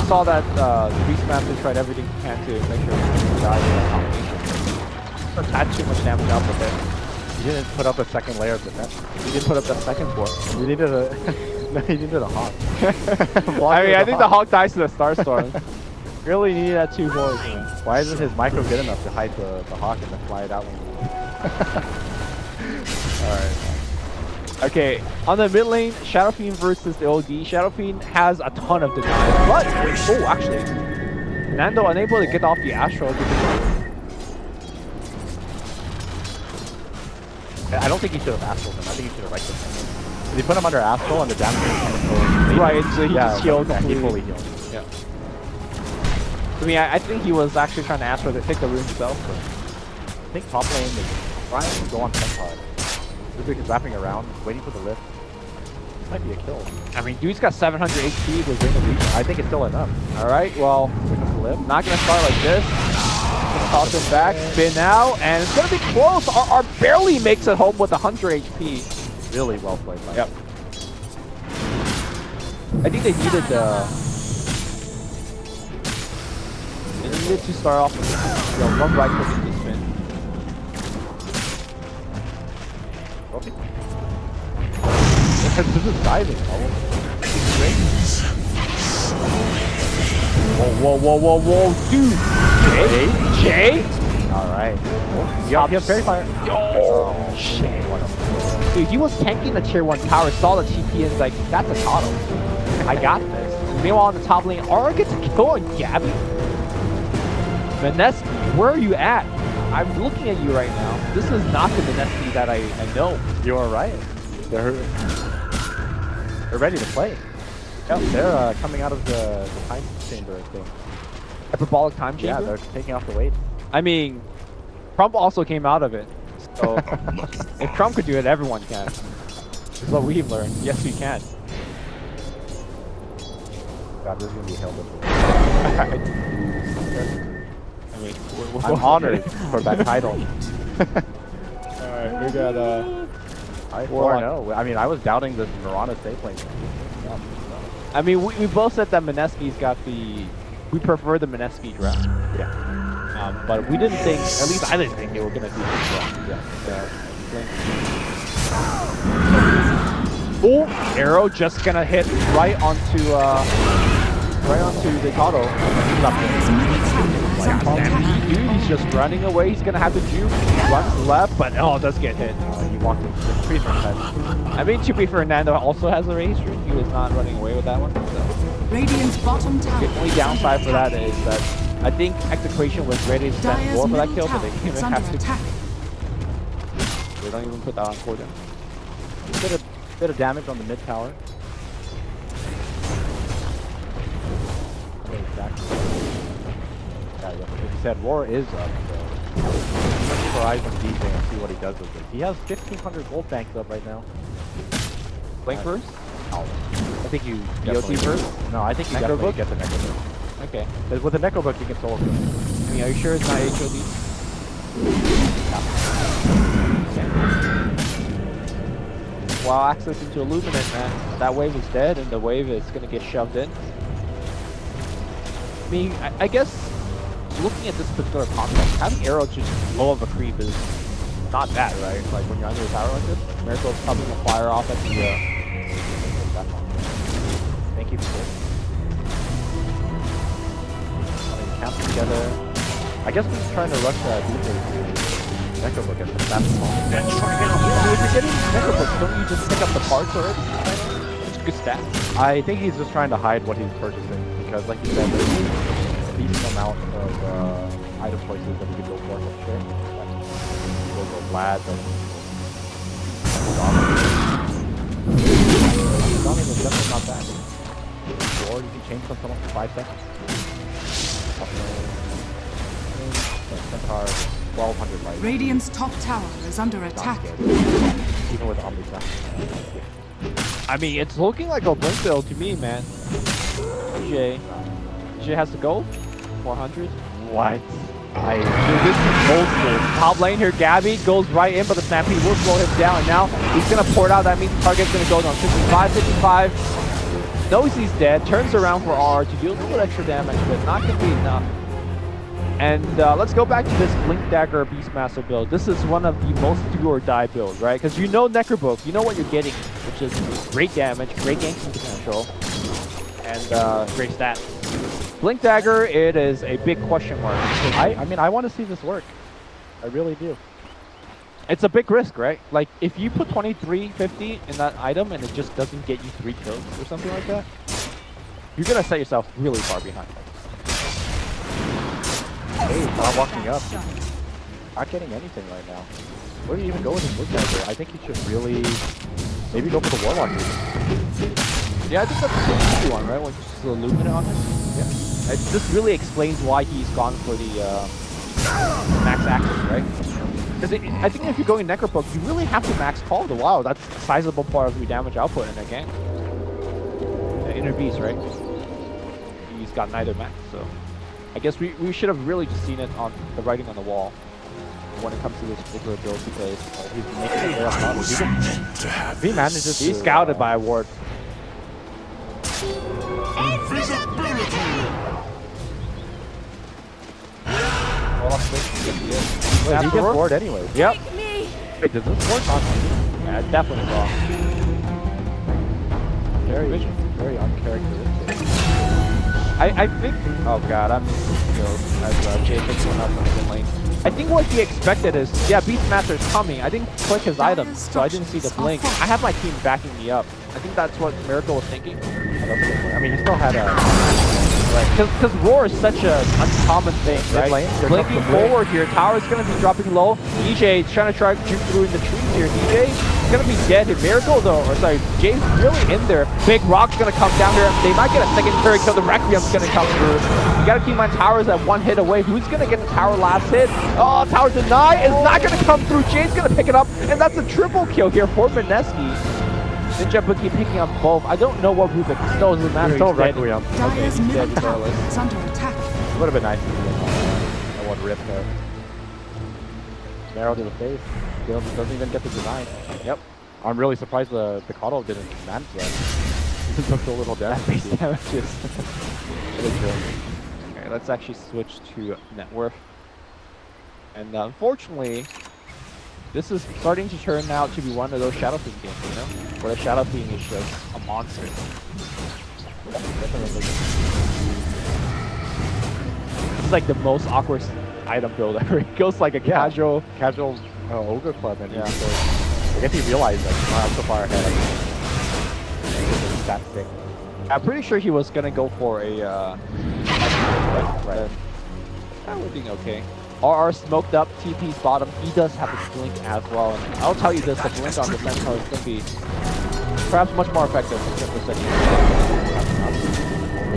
saw that Beast Master tried everything he can to make sure he died in that combination. Had too much damage out with it. He didn't put up a second layer of defense. He didn't put up that second floor. He needed a no, he needed a hawk. I mean, I think the hawk dies to the Starstorm. Really needed that 2 floors, man. Why isn't his micro good enough to hide the hawk and then fly it out? Alright. Okay, on the mid lane, Shadow Fiend versus the OD. Shadow Fiend has a ton of denial. But, oh, actually, Nando unable to get off the Astral. I don't think he should have Astral him. I think he should have right him. He put him under Astral and the damage was coming so right, so he just healed he completely. fully healed. Yeah. I mean, I think he was actually trying to Astral to take the rune himself. But I think top lane is trying to go on Tempod. Ludwig is wrapping around, waiting for the lift. This might be a kill. I mean, dude's got 700 HP with Ring of Legion. I think it's still enough. Alright, well, not gonna start like this. Gonna toss him back, spin out, and it's gonna be close. R barely makes it home with 100 HP. Really well played by Yep. I think they needed to start off with one right click into spin. Okay. This is diving. Whoa, dude! Jay? Alright. He has Fairy Fire. Oh, shit. Dude, he was tanking the tier 1 tower, saw the TP, and was like, that's a auto. I got this. Meanwhile, on the top lane, Aura gets a kill on Gabby. Mineski, where are you at? I'm looking at you right now. This is not the Mineski that I know. You are right. They're ready to play. Yep, they're coming out of the time chamber thing. Hyperbolic time chamber? Yeah, they're taking off the weight. I mean, Trump also came out of it. So, if Trump could do it, everyone can. This is what we've learned. Yes, we can. God, this is going to be held up. I mean, I'm honored for that title. Alright, we got, 4-0. I mean, I was doubting this Mirana safe lane. I mean, we both said that Mineski's got the... We prefer the Mineski draft. Yeah. But we didn't think, at least I didn't think they were going to do this draft. Yeah. Oh, arrow just going to hit right onto the Kato. Dude, he's just running away. He's going to have to juke. Runs left, but oh, does get hit. He walked in. I mean, to be fair, Fernando also has a raise rune. He was not running away with that one. So. Radiant's bottom tower. The only downside for that is that I think Execration was ready to spend more for that kill, but they didn't even have to. They don't even put that on for them. Bit of damage on the mid tower. Exactly. Yeah, like you said, Roar is up, so keep our eyes on DJ and see what he does with it. He has 1,500 gold banks up right now. Blink first? No. I think you Definitely. DOT first? No, I think you Necro definitely book? get the Necro book. Okay. With the Necro book, you can solo kill. I mean, are you sure it's not HOD? Wow, access into Illuminate, man. That wave is dead, and the wave is going to get shoved in. I mean, I guess, looking at this particular concept, having arrow just low of a creep is not bad, right? Like, when you're under a tower like this, Miracle's probably going to fire off at the... Thank you for this. Camp together. I guess we're just trying to rush defense to Necro book at the fastest moment. If you're getting Necro Book, don't you just pick up the parts already? It's a good stat. I think he's just trying to hide what he's purchasing because, like you said, there's a decent amount of item choices that you could go for. Like, sure. You go Vlad, but Donovan is definitely not bad. Or you can change from someone for 5 seconds. Centaur, 1,200 life. Radiant's top tower is under attack. Even with Omni Sack. I mean, it's looking like a blink build to me, man. DJ has to go. 400. What? Dude, this is old school. Top lane here, Gabby goes right in, but the Stampede will slow him down. And now he's gonna port out. That means the target's gonna go down 55, 55. knows he's dead, turns around for R to do a little bit extra damage, but not going to be enough. And let's go back to this Blink Dagger Beastmaster build. This is one of the most do-or-die builds, right? Because you know Necrobook, you know what you're getting, which is great damage, great ganking potential, and great stats. Blink Dagger, it is a big question mark. I mean, I want to see this work. I really do. It's a big risk, right? Like, if you put 2350 in that item and it just doesn't get you 3 kills or something like that, you're going to set yourself really far behind. Hey, not walking up. Not getting anything right now. Where do you even go with his Blink Dagger? I think he should really maybe go for the Warlock. Yeah, I think that's the easy one, right? When you just illuminate on it. Yeah. This really explains why he's gone for the max action, right? Because I think if you're going Necrobook, you really have to max Call of the Wild. That's a sizable part of your damage output in a game. The Inner Beast, right? He's got neither max, so I guess we should have really just seen it on the writing on the wall when it comes to this particular build, because He's making it up. He manages he's scouted by a ward. Wait, he gets bored anyways. Yep. Wait, does this work on him? Yeah, definitely wrong. Very uncharacteristic. I think. Oh god, I'm killed as Jay picks one up in the mid lane. I think what he expected is, yeah, Beastmaster is coming. I didn't click his items, so I didn't see the blink. I have my team backing me up. I think that's what Miracle was thinking. I mean, he still had a... Right, because Roar is such an uncommon thing, right? Blinking forward here, Tower's going to be dropping low. DJ is trying to juke through in the trees here. DJ is going to be dead. Miracle, though, or sorry, Jay's really in there. Big Rock's going to come down here. They might get a secondary kill. The Requiem's going to come through. You got to keep in mind, Tower's at 1 hit away. Who's going to get the Tower last hit? Oh, Tower deny is not going to come through. Jay's going to pick it up, and that's a triple kill here for Mineski. Ninja Bookie picking up both. I don't know what Rubik still doesn't matter. Still Requiem. Dire's middle tower is under attack. It would have been nice to see that one rip there. Arrow to the face. Doesn't even get the design. Yep. I'm really surprised the Kato didn't manage that. It took so little damage. Okay, let's actually switch to net worth. And unfortunately, this is starting to turn out to be one of those Shadow Fiend games, you know? Where the Shadow Fiend is just a monster. It's like the most awkward item build ever. It goes like a casual Ogre Club, and yeah. I guess he realized that I'm so far ahead. That thing. I'm pretty sure he was gonna go for a right. Everything okay. RR smoked up TP's bottom. He does have a blink as well. And I'll tell you this, the blink on the Sentinel is going to be perhaps much more effective in terms of setting.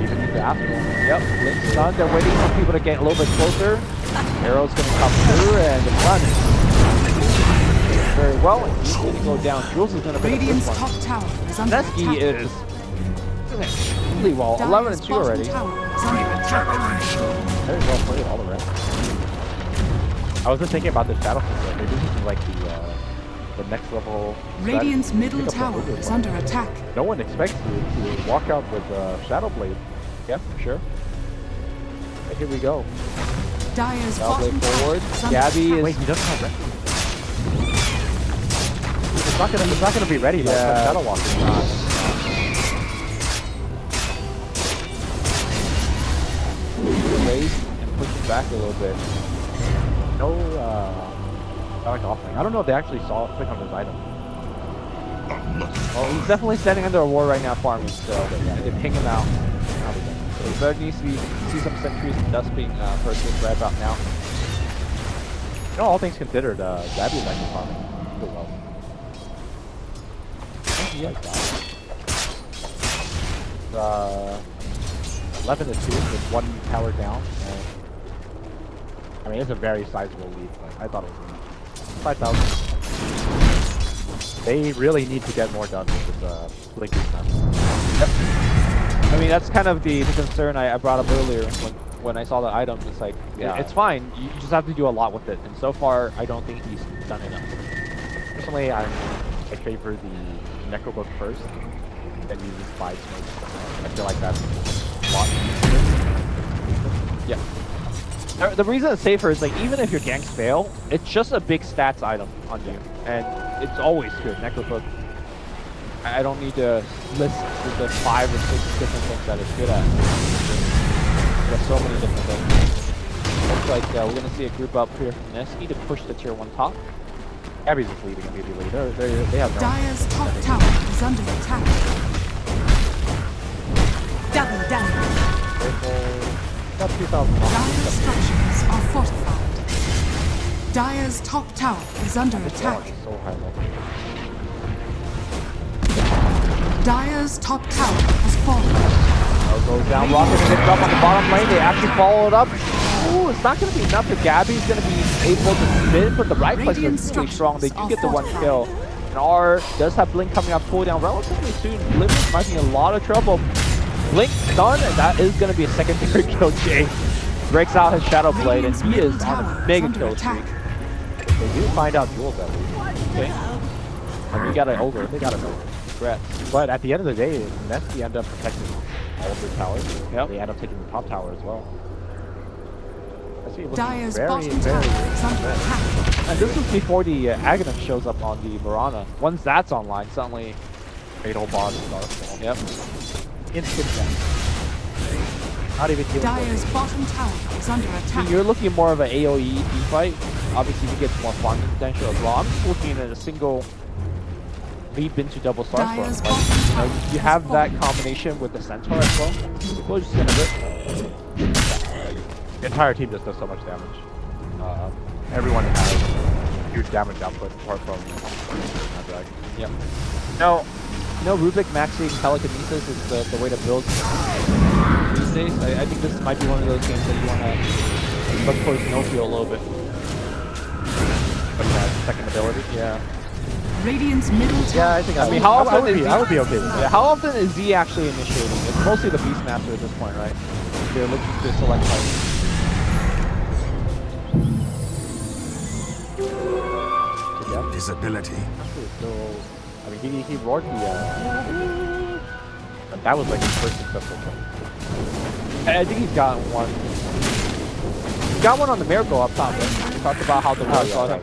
Even use the Astral. Yep, blink stun. They're waiting for people to get a little bit closer. Arrow's going to come through and the run very well. And he's going to go down. Jules is going to be Radiant's top tower is under attack. Mineski is doing extremely well. 11 and 2 already. Very well played all around. I was just thinking about the Shadow Fiend. Maybe this is like the next level. Radiant's middle tower is under attack. No one expects you to walk out with Shadow Blade. Yeah, for sure. But here we go. Dire's Shadow bottom Blade forward. tower is under Gabby attack. is... Wait, he doesn't have Requiem. It's not gonna be ready. Yeah. Shadow Walk is not. Raise and push it back a little bit. No, like offering. I don't know if they actually saw click on this item. Oh, he's definitely standing under a ward right now, farming. So and they ping him out. So there needs to be see some sentries and dust being purchased right about now. You know, all things considered, Gabby is actually farming pretty well. Yeah. 11 to 2 with 1 tower down. I mean, it's a very sizable lead, but I thought it was 5,000. They really need to get more done with this blinking stuff. Yep. I mean, that's kind of the concern I brought up earlier when I saw the item. It's like, yeah, it's fine. You just have to do a lot with it. And so far, I don't think he's done enough. Personally, I favor the Necrobook first, then use 5 smokes. I feel like that's a lot easier. Yeah. The reason it's safer is like even if your ganks fail, it's just a big stats item on you, and it's always good. Necrofoot. I don't need to list the 5 or 6 different things that it's good at. There's so many different things. Looks like we're gonna see a group up here from Mineski to push the tier 1 top. Abby's just leaving immediately. They have no. Dire's top tower is under attack. Double damage. About 2,000. Dire's structures are fortified. Dire's top tower is under attack. So high level. Dire's top tower has fallen. Goes down, Rocket gets up on the bottom lane. They actually follow it up. Ooh, it's not going to be enough if Gabby's going to be able to spin, but the right placement is really strong. They do get the 1 kill. And R does have Blink coming up cooldown relatively soon. Blink might be in a lot of trouble. Blink done, and that is going to be a secondary kill. Jay breaks out his Shadow Blade, and he is on a mega kill streak. They do find out Jules though. Okay. And we got an ogre. They got an ogre. Congrats. But at the end of the day, Mineski end up protecting all of their towers. Yep. They end up taking the top tower as well. Dire's bottom tower is under attack. And this was before the Aghanim shows up on the Mirana. Once that's online, suddenly Fatal Bond Starfall. Yep. Instant death. Not even healing. Dire's bottom tower is under attack. You're looking more of an AoE fight. Obviously, you get more farming potential as well. I'm just looking at a single leap into double Starstorm. Dire's Like, bottom tower you have that combination with the Centaur as well. We'll just end it. The entire team just does so much damage. Everyone has huge damage output apart from Dragon. Yep. No, Rubik maxing telekinesis is the way to build these days. I think this might be one of those games that you want to look towards no-feel a little bit. But second ability? Yeah. Radiant's middle tower. Yeah, I think I mean, how often is I would be okay with Yeah, that. how often is Z actually initiating? It's mostly the Beastmaster at this point, right? They're looking to select targets. Invisibility. So, I mean, he roared the. But that was like his first successful kill. I think he's got one. He got one on the Miracle up top. Right? We talked about how the Miracle saw him.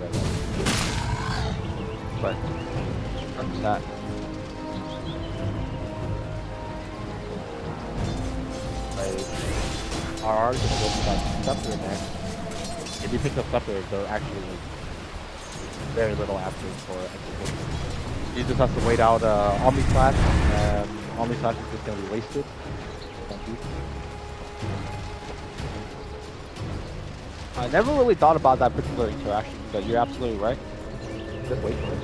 But that's that. RR is gonna go for that Scepter next. If you pick up Scepter, they're actually like, very little after for Execration. He just has to wait out Omni Slash, and Omni Slash is just gonna be wasted. I never really thought about that particular interaction, but you're absolutely right. Just wait for it.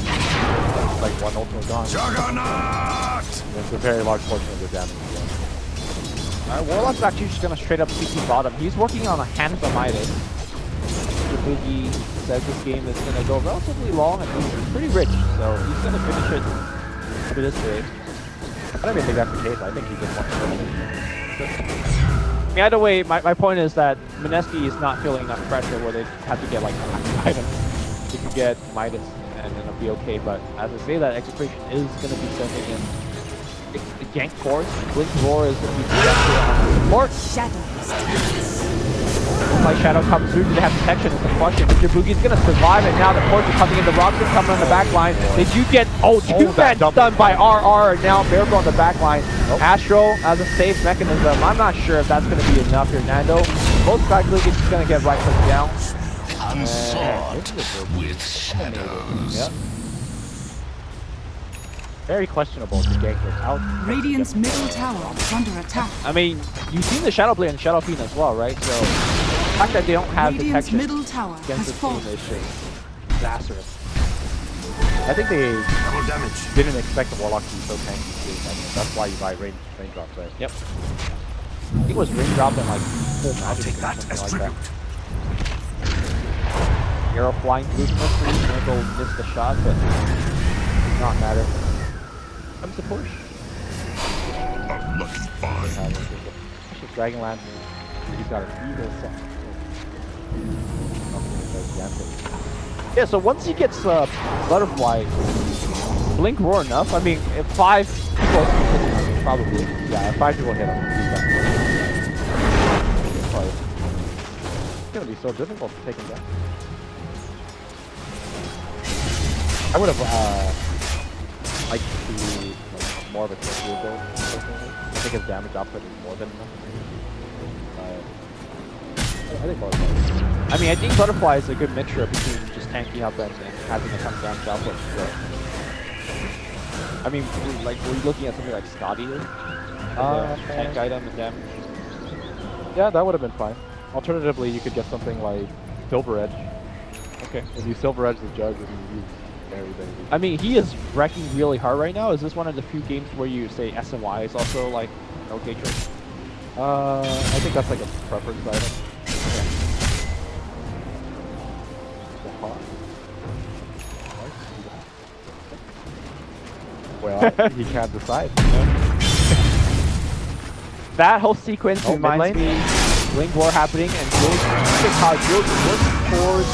It's like one ultimate gone. Juggernaut! It's a very large portion of the damage. Alright, Warlock's actually just gonna straight up CT bottom. He's working on a hand of Midas. Boogie says this game is gonna go relatively long and he's pretty rich, so he's gonna finish it for this day. I don't even think that's the case. I think he just wants to I mean, either way, my point is that Mineski is not feeling enough pressure where they have to get like an item. They could get Midas and then it'll be okay, but as I say, that Execration is gonna be sending in the gank force. Blink Roar is going to be on support. Like Shadow comes through, do they have protection? It's a question. Jaboogi's going to survive, and now the ports are coming in. The Rob's coming on the back line. Did you get that done by RR? And now Miracle on the back line. Nope. Astro as a safe mechanism. I'm not sure if that's going to be enough here, Nando. Most likely he's going to get right click down. Consort with shadows. Yep. Very questionable to gank this out. Radiant's middle tower is under attack. I mean, you've seen the Shadow Blade and Shadow Fiend as well, right? So the fact that they don't have Radiant's detection middle tower against has this fallen. team is just disastrous. I think they Double damage. didn't expect the Warlock to be so tanky too. I mean, that's why you buy raindrops, right? Yep. I think it was raindrop and like full I'll magic take or that something as like tribute. that. Arrow flying through Mineski. Miracle missed the shot, but does not matter. Comes to push. Unlucky find. It's just Dragonlance. He's got a evil set. Yeah, so once he gets Butterfly, Blink Roar enough. I mean, if 5 people Probably. Yeah, 5 people hit him. He's done. It's gonna be so difficult to take him down. I would have liked to see like, more of a Kiew build, personally. I think his damage output is more than enough. I think more of I mean, I think Butterfly is a good mixture between just tanking up and having a ton of damage output. I mean, like, were you looking at something like Scotty as a tank item and damage? Yeah, that would have been fine. Alternatively, you could get something like Silver Edge. Okay. If you Silver Edge the Jug, and you use very. I mean, he is wrecking really hard right now. Is this one of the few games where you say SNY is also like an okay choice? I think that's like a preference item. Well, he can't decide. That whole sequence reminds me Link War happening and how Jules works towards.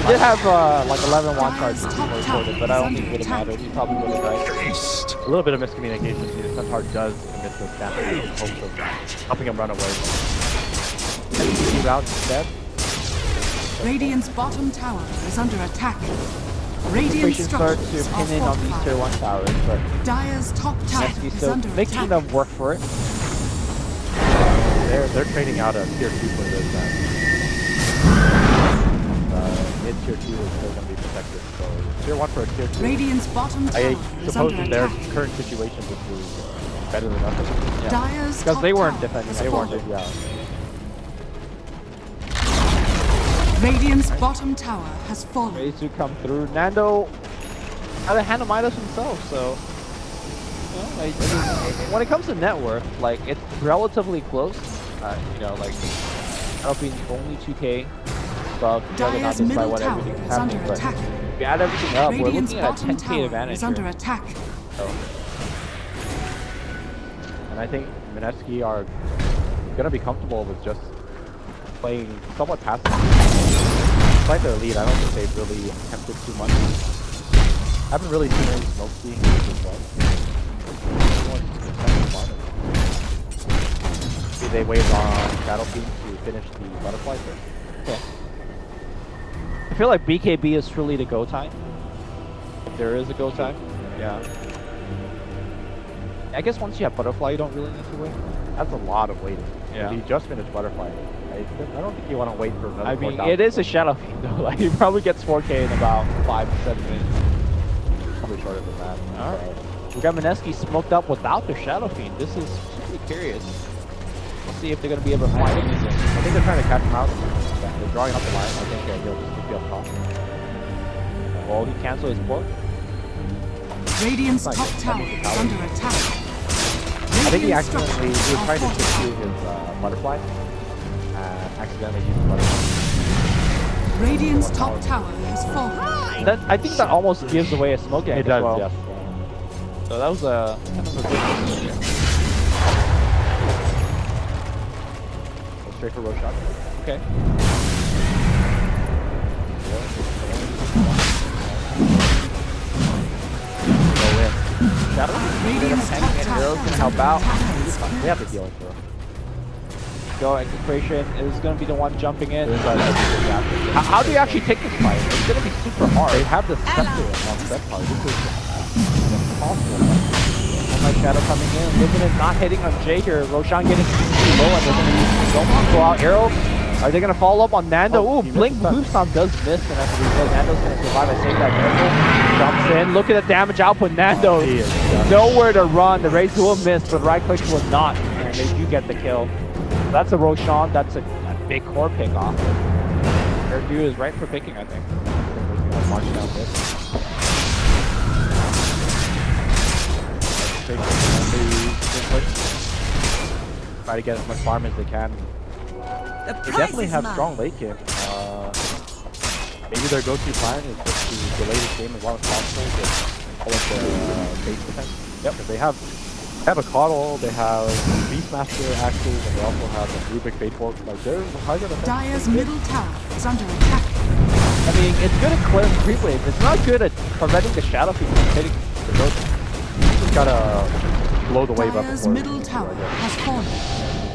He did have like 11 one charges before he killed it, but I don't think it would have mattered. He probably would have died. A little bit of miscommunication here. Centaur does commit the snap in hopes of helping him run away. 2 rounds instead. Radiant's bottom tower is under attack. Radiant We should start to structures are pin in on these tier 1 towers, but Dire's top tower Mineski is still under making attack. them work for it. They're trading out a tier 2 for this. Mid tier 2 is still going to be protected, so tier 1 for a tier 2. Radiant's bottom tower I is suppose under in their attack. current situation this is better than nothing. Yeah. Dire's Because top they weren't tower defending, has they weren't. fallen. Yeah. Radiant's bottom tower has fallen. Ready to come through. Nando had a handle Midas himself, so you know, I mean, when it comes to net worth, like it's relatively close. You know, like I'll be only 2k above Juggernaut Dire's just by middle what tower everything is under happening, but attack. if you add everything up, we're Radiant's looking at a bottom 10k tower advantage is under here. attack. So, And I think Mineski are going to be comfortable with just playing somewhat passive. Despite their lead, I don't think they've really attempted too much. Haven't really seen any smoke screen as well. Maybe they wait on Shadow Fiend to finish the butterfly first. okay. I feel like BKB is truly the go time. If there is a go time. Yeah. I guess once you have butterfly, you don't really need to wait. That's a lot of waiting. Yeah. If you just finished butterfly, I don't think you want to wait for another I mean, 4,000. it is a Shadow Fiend though. Like, he probably gets 4k in about 5 to 7 minutes. Probably shorter than that. Alright. We got Mineski smoked up without the Shadow Fiend. This is pretty curious. Let's see if they're going to be able to find anything. I think they're trying to catch him out. Yeah, they're drawing up the line. I think he'll just be up top. Well, he canceled his port. Radiant's Nice. top tower is under attack. I think he Radiant accidentally, he was structures trying to are pursue fortified. his butterfly. Accidentally used the butterfly. Radiant's top tower has fallen. That, I think that almost gives away a smoke gank It does, as well. yes. So that was a kind of a good decision. Go straight for Roshan. Okay. Go in. Shadow? Radiant's top tower Arrows can is help under out. attack. They have the healing throw. Go Execration is going to be the one jumping in. There's a How do you actually take this fight? It's going to be super hard. They have the scepter on set part. This is impossible. My Shadow coming in. Limited not hitting on Jay here. Roshan getting too low and they're going to use the don't go out arrow. Are they going to follow up on Nando? Oh, Ooh, he Blink missed the Boomstomp does miss, and as a result, Nando's going to survive. I save that miracle. Jumps in. Look at the damage output. Nando He is done. nowhere to run. The raise will miss, but right click will not. And they do get the kill. That's a Roshan. That's a big core pick off. Their dude is right for picking, I think. March down this. Try to get as much farm as they can. They definitely have strong late game. Maybe their go-to plan is just to delay this game as long as possible with all of their base defense. Yep. Because they have a Coddle, they have Beastmaster axes, and they also have a Rubik Fatefork. Like they're harder to Dire's middle tower is under attack. I mean, it's good at clearing creep waves. It's not good at preventing the Shadow Fiend from hitting the road. just gotta blow the wave up Dire's before middle tower has fallen.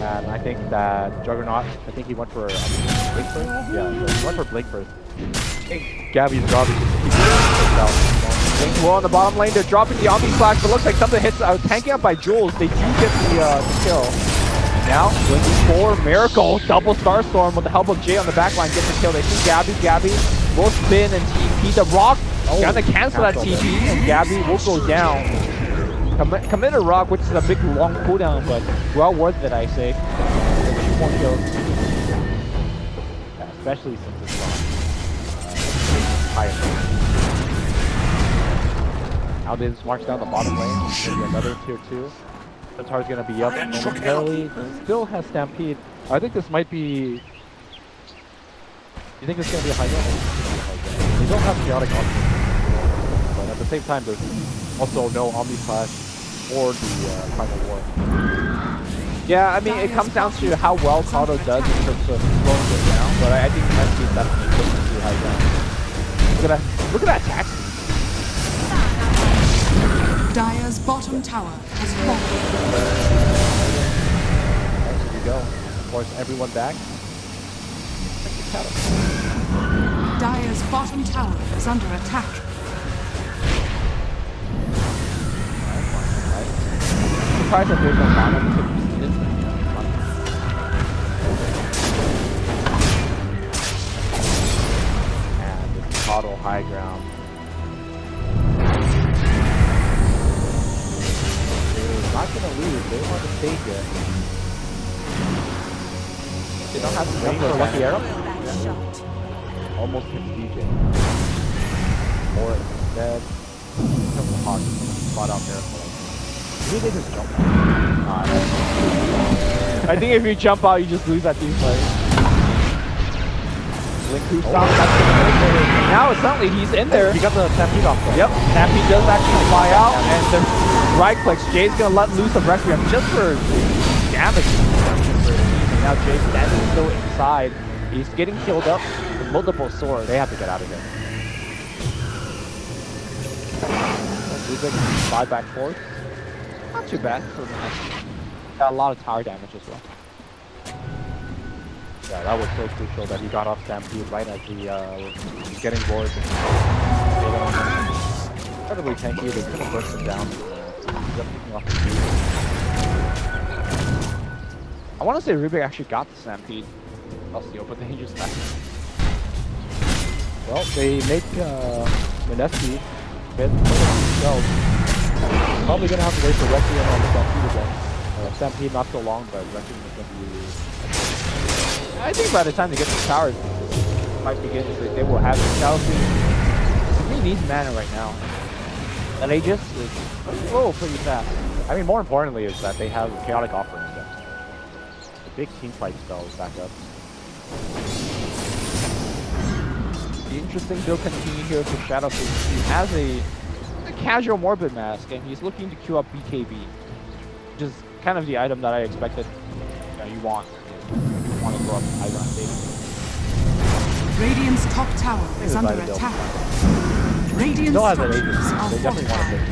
and I think that Juggernaut, I think he went for Blink first. Yeah, so he went for Blink first. Gabby's job is to keep Blink well on the bottom lane. They're dropping the Omni Slash, but looks like something hits. Tanking up by Jules. They do get the kill. Now, blinking for Miracle. Double Starstorm with the help of Jay on the back line gets the kill. They see Gabby. Gabby will spin and TP. The Rock gonna cancel that TP, and Gabby will go down. Commit a Rock, which is a big long cooldown, but well worth it, I say. 2 more kills. Yeah, especially since it's higher. Now this marks down the bottom lane. Maybe another tier 2. Centaur's gonna be up momentarily. Still has Stampede. I think this might be. You think it's gonna be a high ground? They don't have chaotic options, but at the same time, there's also no Omni Slash or the Primal War. Yeah, I mean, it comes down to how well Kato does in terms of slowing it down, but I think Mineski is definitely pushing to high ground. Look at that attack speed. Dire's bottom tower has fallen. There you go. Force everyone back. Dire's bottom tower is under attack. Surprised that there's no mana because he's needed. And it's Kato high ground. They're not gonna lose. They want to stay here. They don't have to Waiting for a lucky arrow. Almost hits DJ. Or instead, becomes a hard spot out Miracle. Maybe they just jump out. I think if you jump out, you just lose that team fight. Link who stops that. Now suddenly he's in there. He got the Stampede off though. Yep, Stampede does actually fly out, and the right clicks. Jay's gonna let loose of Requiem just for damage. Now Jay's standing still inside. He's getting killed up with multiple swords. They have to get out of here. Rubik 5 back 4. Not too bad for the next. Got a lot of tower damage as well. Yeah, that was so crucial that he got off Stampede right as he was getting bored. Incredibly tanky, they couldn't burst him down. Just picking off the speed. I want to say Rubik actually got the Stampede. LCO, but then he just left. Well, they make Mineski hit themselves. Probably gonna have to wait for Requiem on the Stampede again. Stampede not so long, but Requiem is gonna be. I think by the time they get to the tower, might begin. They will have it. Chelsea, he needs mana right now. And they just pretty fast. I mean, more importantly is that they have chaotic offerings. The big team fight spell is back up. The interesting build continue here for Shadow. He has a casual Morbid Mask, and he's looking to queue up BKB, which is kind of the item that I expected. You want to go up high ground stage. Radiant's top tower is under attack. Radiant's Still has an structures agency. are They definitely want to fortified. make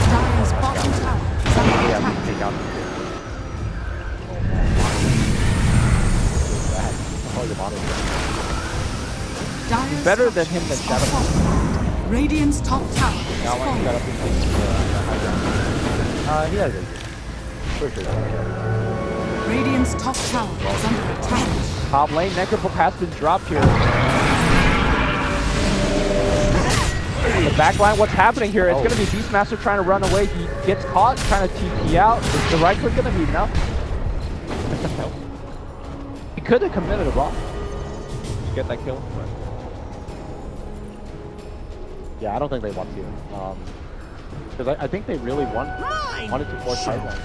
Dire's bottom tower is under yeah, attack. take out Dire's Better than him than structures Shadow. are fortified. Radiant's top tower is Now I want to set up fallen. in high ground. he has it. For sure. Radiant's top tower is under attack. Top lane, Necropoke has been dropped here. The back line, what's happening here? It's going to be Beastmaster trying to run away. He gets caught, trying to TP out. Is the right click going to be enough? He could have committed a block to get that kill. Yeah, I don't think they want to. Because I think they really wanted to force high ground,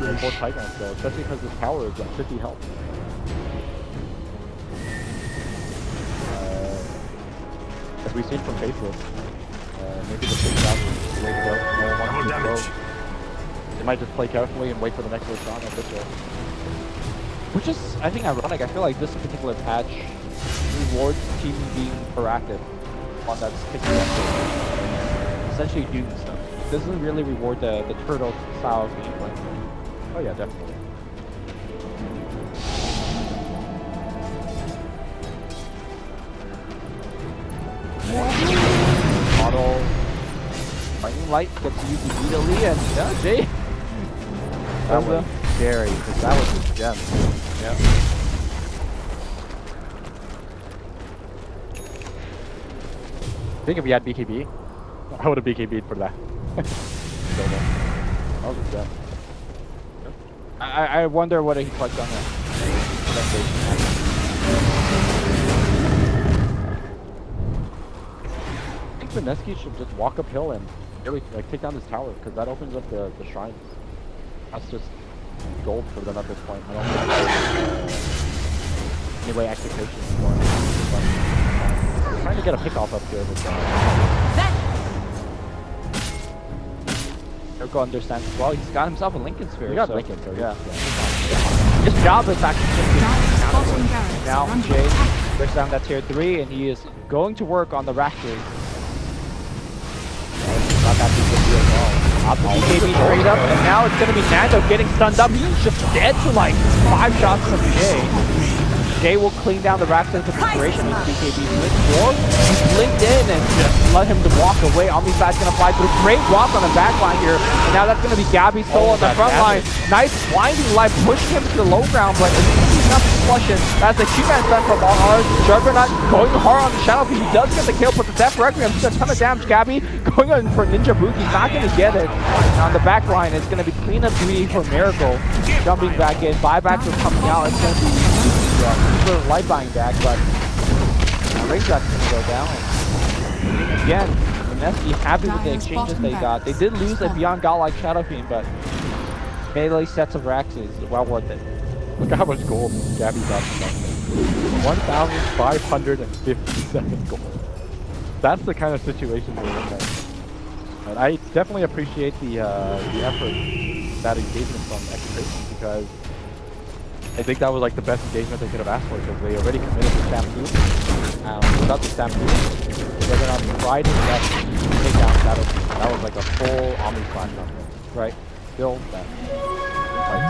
so especially because this tower is at 50 health. As we've seen from Faceless, maybe the big shot is the way to go. No one wants to go. They might just play carefully and wait for the next shot at this way. Which is, I think, ironic. I feel like this particular patch rewards the team being proactive. One that's picking up, essentially doing stuff. doesn't really reward the turtle style of gameplay. Oh yeah, definitely. Auto lightning light gets used immediately, and yeah, Jay. That was scary because that was his gem. Yeah. I think if we had BKB, I would have BKB'd for that. So, that was a gem. I wonder what he clicked on that. I think Mineski should just walk uphill and really like take down this tower because that opens up the shrines. That's just gold for them at this point. I don't think anyway execution is more. But trying to get a pick off up here with Mirko understands as well. He's got himself a Lincoln Sphere. he got so Lincoln, so yeah. yeah. His job is actually Dire's bottom barracks now are under Jay attack. breaks down that tier 3 and he is going to work on the Raptors. Got that BKB as well. Off the BKB straight up, and now it's gonna be Nando getting stunned up. He's just dead to like 5 shots from Jay. Jay will clean down the Raptors with Execration with BKB switch 4. He's linked in and just let him to walk away. Omniside's gonna fly through. Great walk on the back line here. And now that's gonna be Gabby's soul on the front line. Nice blinding light pushing him to the low ground, but he's not flushing. That's a Q-Man stun from ours. Juggernaut going hard on the Shadow Fiend. He does get the kill, but the Death Requiem does a ton of damage. Gabby going on for Ninja Boot. He's not gonna get it. On the back line, it's gonna be cleanup duty for Miracle. Jumping back in. Buybacks are coming out. It's gonna be sort of light buying back, but Ring Shot's gonna go down. And again, Mineski happy with the exchanges they got. They did lose a Beyond Godlike Shadow Fiend, but melee sets of racks is well worth it. Look at how much gold Gabby got from that. 1,557 gold. That's the kind of situation we're in there. And I definitely appreciate the effort, that engagement from Execration, because I think that was like the best engagement they could have asked for because they already committed to Stampede. Without the Stampede, they're gonna try to get takedown that was like a full Omni-Prime number. Right? Still that.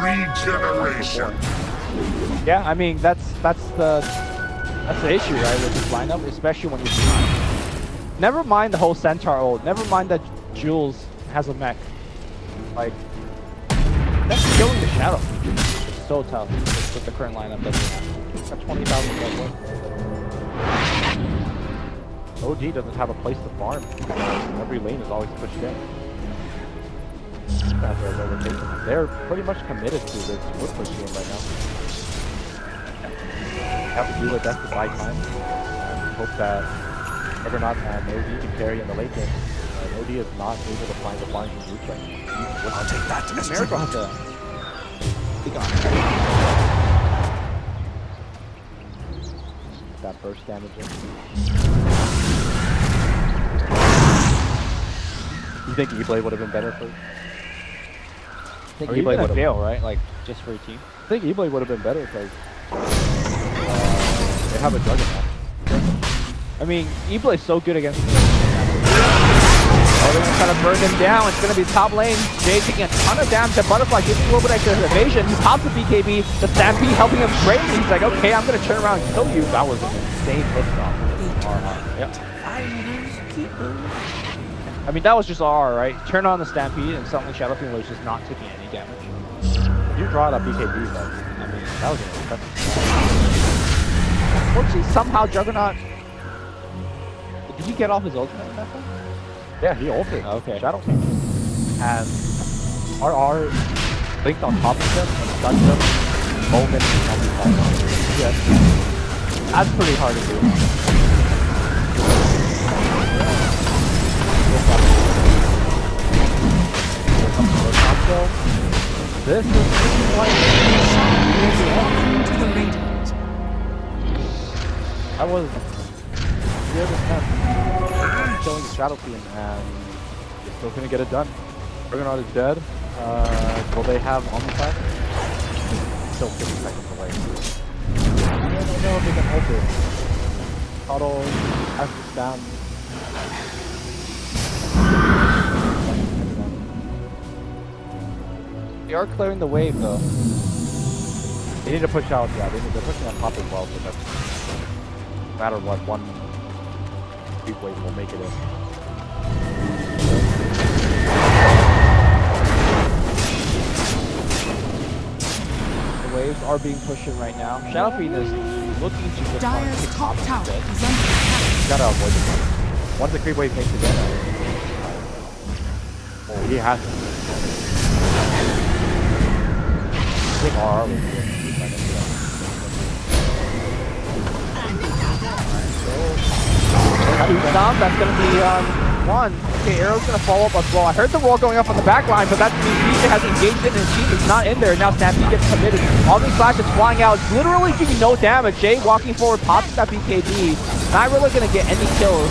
Regeneration. Yeah, I mean that's the issue, right, with this lineup, especially when you never mind the whole Centaur ult, never mind that Jules has a mech. Like that's killing the Shadow. It's so tough with the current lineup that we have. Got 20,000 gold. OG doesn't have a place to farm. Every lane is always pushed in. They're pretty much committed to this wood push game right now. Have to do their best to buy time and hope that Juggernaut and OD can carry in the late game. OD is not able to find the farm from Root right now. I'll take that as Miracle has tribute. to be gone. That burst damage in. You think E-Blade would have been better for? I think Or you E-Blade would would've- fail, right? Like just for a team. I think E-Blade would have been better because they have a Juggernaut. I mean, E-Blade's so good against me. Oh, they're gonna try to burn him down. It's gonna be top lane. Jay taking a ton of damage. The Butterfly giving a little bit extra evasion. He pops the BKB. The Stampede helping him break. He's like, okay, I'm gonna turn around and kill you. That was an insane hit stop. Yep. I mean, that was just R, right? Turn on the Stampede and suddenly Shadow Fiend was just not taking any damage. You draw that BKB, but I mean, that was an impressive. Unfortunately, somehow Juggernaut... Did he get off his ultimate at that point? Yeah, he ulted. Okay. Shadow King. And RR linked on top of him and stunned him the moment on the side. Yes. That's pretty hard to do. This is like... To the radiant. I was here this time killing the Shadow Fiend and they're still gonna get it done. Juggernaut is dead. Will they have Omnify? Still 50 seconds away. I don't know if they can hold it. Auto has to stand. They are clearing the wave though. They need to push out, yeah, they're pushing on top as well, so that's, no matter what, one creep wave will make it in. The waves are being pushed in right now. Shadow Fiend is looking to just Dire's top tower bit. is under attack. You gotta avoid the one. Once the creep wave makes it in, oh, he has to. I think RR was good. That's going to be one. Okay, Arrow's going to follow up as well. I heard the roll going up on the back line, but that means DJ has engaged it and his team is not in there. Now Stampede gets committed. All these flashes flying out, literally doing no damage. Jay walking forward, pops that BKB. Not really going to get any kills.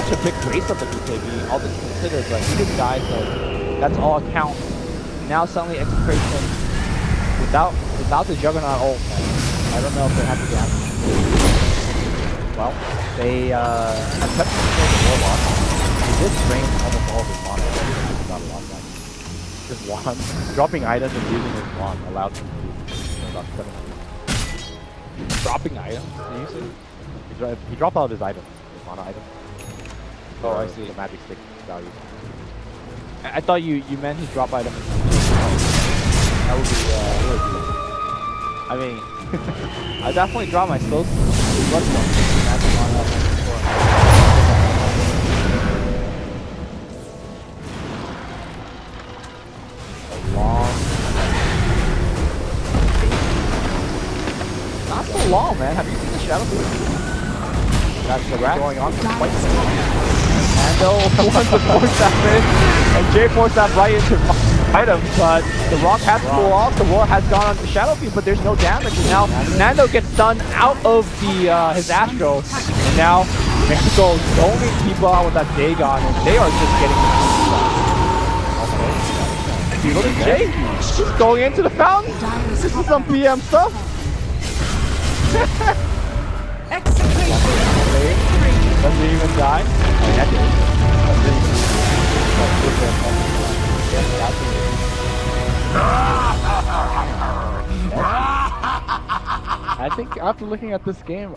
Such a big waste of the BKB, all this considered, but he didn't die, so that's all it counts. Now suddenly Execration without the Juggernaut ult. I don't know if they're happy to have it. Well, they attempted to kill the Warlock. He did drain almost all of his mana. Not a lot of that. Just one. Dropping items and using his wand allowed him to do about 7. Dropping items, did you say? He dropped all of his items, his mana items. Oh, I see. The magic stick value. I thought you meant he dropped items. That would be really good. I mean, I definitely drop my slow blood one. That's one up before. A long. Not so long, man. Have you seen the Shadow Fiend? That's the rat going on for quite some time. Mando wants to force that in, and Jay forced that right into items, but the rock has to go off. The war has gone on the Shadow Fiend, but there's no damage. And now Nando gets stunned out of the his Astro, and now Mexico's only people out with that Dagon, and they are just getting the okay. Look at Jay, he's going into the fountain. This is some PM stuff. Execration. Doesn't even die. I think after looking at this game,